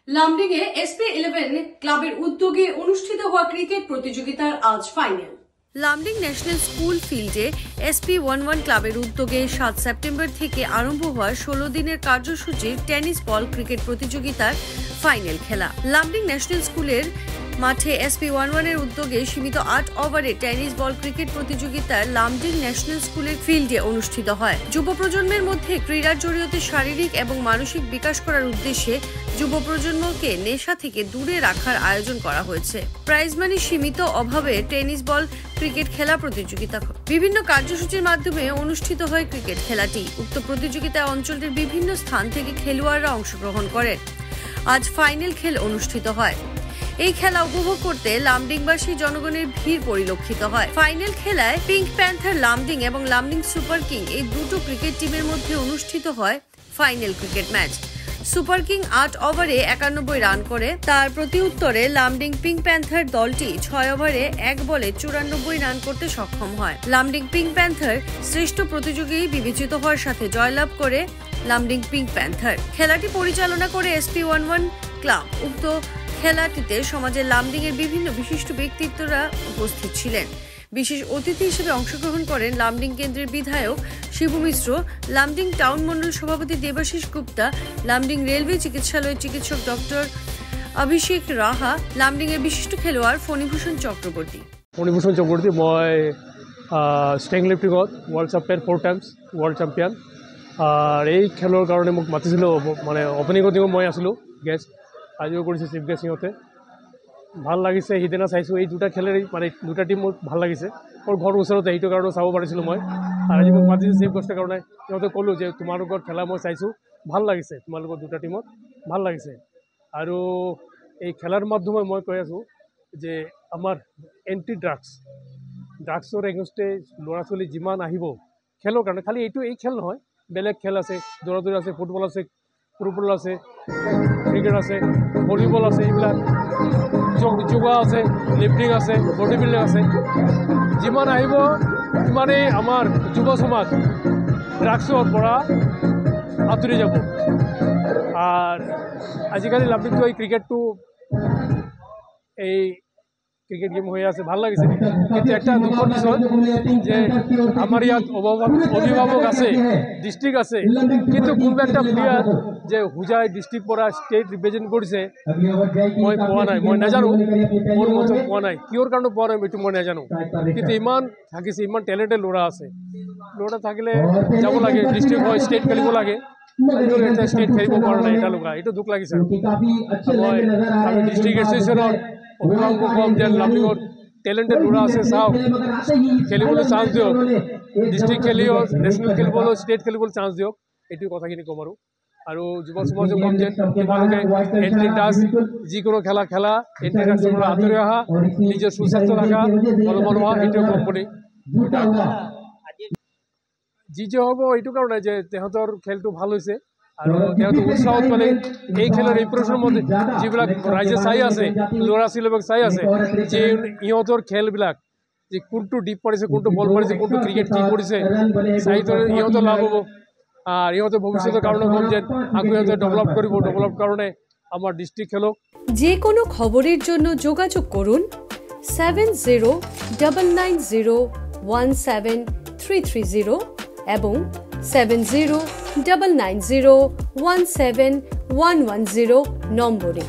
লামডিংয়ে SP11 ক্লাবের উদ্যোগে অনুষ্ঠিত হওয়া ক্রিকেট প্রতিযোগিতার আজ ফাইনাল। লামডিং ন্যাশনাল স্কুল ফিল্ডে SP11 ক্লাবের উদ্যোগে 7 সেপ্টেম্বর থেকে আরম্ভ হওয়া 16 দিনের কার্যসূচির টেনিস বল ক্রিকেট প্রতিযোগিতার ফাইনাল খেলা। লামডিং ন্যাশনাল স্কুলের মাঠে SP11 এর উদ্যোগে সীমিত 8 ওভারে টেনিস বল ক্রিকেট প্রতিযোগিতা লামডিং ন্যাশনাল স্কুলের ফিল্ডে অনুষ্ঠিত হয়। যুব প্রজন্মের মধ্যে ক্রীড়ার জড়িয়তে শারীরিক এবং মানসিক বিকাশ করার উদ্দেশ্যে যুব প্রজন্মকে নেশা থেকে দূরে রাখার আয়োজন করা হয়েছে। প্রাইজ মানি সীমিত অভাবে টেনিস বল ক্রিকেট খেলা প্রতিযোগিতা বিভিন্ন কার্যসূচির মাধ্যমে অনুষ্ঠিত হয় ক্রিকেট খেলাটি। উক্ত প্রতিযোগিতায় অঞ্চলটির বিভিন্ন স্থান থেকে খেলোয়াড়রা অংশগ্রহণ করেন। আজ ফাইনাল খেল অনুষ্ঠিত হয়। এই খেলা উপভোগ করতে লামডিংবাসী জনগণের ভিড় পরিলক্ষিত হয়। ফাইনাল খেলায় পিঙ্ক প্যান্থার লামডিং এবং লামডিং সুপার কিং এই দুটো ক্রিকেট টিমের মধ্যে অনুষ্ঠিত হয় final cricket match. Super king 8 ওভারে 91 রান করে। তার প্রতি উত্তরে লামডিং পিঙ্ক প্যান্থার দলটি 6 ওভারে 1 বলে 94 রান করতে সক্ষম হয়। লামডিং পিঙ্ক প্যান্থার শ্রেষ্ঠ প্রতিযোগী বিবেচিত হওয়ার সাথে জয়লাভ করে লামডিং পিঙ্ক প্যান্থার। খেলাটি পরিচালনা করে SP11 ক্লাব। উক্ত খেলাটিতে সমাজের লামডিং এর বিভিন্ন বিশিষ্ট ব্যক্তিত্বরা উপস্থিত ছিলেন। বিশেষ অতিথি হিসেবে অংশগ্রহণ করেন লামডিং কেন্দ্রের বিধায়ক শিবু মিশ্র, লামডিং টাউন মন্ডল সভাপতি দেবাশিস গুপ্তা, লামডিং রেলওয়ে চিকিৎসালয়ের চিকিৎসক ডক্টর অভিষেক রাহা, লামডিং এর বিশিষ্ট খেলোয়াড় ফণীভূষণ চক্রবর্তী। মই ষ্ট্ৰেং লিফটিঙত world champion 4 times world champion. এই খেলৰ কাৰণে মোক মাতিছিলোঁ, মানে অপেনিঙত মই আছিলোঁ গেষ্ট, আজিও কৰিছে চিফ গেষ্ট। সিহঁতে ভাল লাগিছে। সিদিনা চাইছোঁ এই দুটা খেলেই, মানে দুটা টিম মোৰ ভাল লাগিছে। মোৰ ঘৰৰ ওচৰতে, সেইটো কাৰণে চাব পাৰিছিলোঁ মই। আৰু আজি মোক মাতিছে চিফ গেষ্টৰ কাৰণে। সিহঁতে ক'লোঁ যে তোমালোকৰ খেলা মই চাইছোঁ, ভাল লাগিছে, তোমালোকৰ দুটা টিমত ভাল লাগিছে। আৰু এই খেলাৰ মাধ্যমে মই কৈ আছোঁ যে আমাৰ এণ্টি ড্ৰাগছৰ এগেইনষ্টে ল'ৰা ছোৱালী যিমান আহিব খেলৰ কাৰণে, খালি এই খেল নহয়, বেলেগ খেল আছে, দৌৰা দৌৰি আছে, ফুটবল আছে, ফুটবল আছে, ক্ৰিকেট আছে, ভলীবল আছে, এইবিলাক যোগা আছে, লিফটিং আছে, বডি বিল্ডিং আছে। যিমান আহিব সিমানেই আমাৰ যুৱ সমাজ ড্ৰাগছৰ পৰা আঁতৰি যাব। আৰ আজিকালি লামডিংটো এই ক্ৰিকেটটো এই ক্ৰিকেট গেম হয়ে আছে, ভাল লাগিছে। কিন্তু একটা দুঃখৰ বিষয় যে আমাৰ ইয়াত অভিভাৱক আছে, ডিস্ট্ৰিক্ট আছে, কিন্তু কোনোবা একটা প্লেয়াৰ যে হুজাই ডিস্ট্ৰিক্ট পৰা স্টেট ৰিপ্ৰেজেন্ট কৰিছে মই পোৱা নাই, মই নাজানো, মোৰ মতে পোৱা নাই। কিহৰ কাৰণে পোৱা নাই এইটো মই নাজানো। কিন্তু ইমান থাকিছে, ইমান টেলেণ্টেড ল'ৰা আছে, ল'ৰা থাকিলে যাব লাগে, ডিস্ট্ৰিক্ট হয় ষ্টেট খেলিব লাগে। স্টেট খেলিব পৰা নাই, এটা লগা, এইটো দুখ লাগিছে। মই আমি ডিস্ট্ৰিক্ট এছ'চিয়েশ্যনৰ অভিভাৱকক কম যে লামডিঙত টেলেণ্টেড ল'ৰা আছে, চাওক, খেলিবলৈ চান্স দিয়ক, ডিস্ট্রিক্ট খেলিও, নেশ্যনেল খেলিবলৈ, ষ্টেট খেলিবলৈ চান্স দিয়ক। এইটো কথাখিনি ক'ম। আৰু যুৱ সমাজক ক'ম যে তোমালোকে এণ্টি ড্ৰাগছ যিকোনো খেলা এণ্টি ড্ৰাগছৰ পৰা আঁতৰি অহা, নিজৰ সুস্বাস্থ্য ৰখা, অলপমান হোৱা, সেইটোৱে ক'ম বুলি। যি হ'ব এইটো কাৰণে যে তেহঁতৰ খেলটো ভাল হৈছে আৰু তেহঁতৰ উৎসাহত মানে এই খেলৰ ইম্প্ৰেশ্যনৰ মতে যিবিলাক ৰাইজে চাই আছে, ল'ৰা ছোৱালীবিলাক চাই আছে যে ইহঁতৰ খেলবিলাক যে কোনটো ডিপ পাৰিছে, কোনটো বল পাৰিছে, কোনটো ক্ৰিকেট কি কৰিছে, চাই ইহঁতৰ লাভ হ'ব। আর ইহঁতে ভবিষ্যতের কারণে কম যে আগে ইহঁতে ডেভেলপ করব, ডেভেলপ কারণে আমার ডিস্ট্রিক্ট খেলক। যে কোনো খবরের জন্য যোগাযোগ করুন 7099017330 এবং 7099017110 নম্বরে।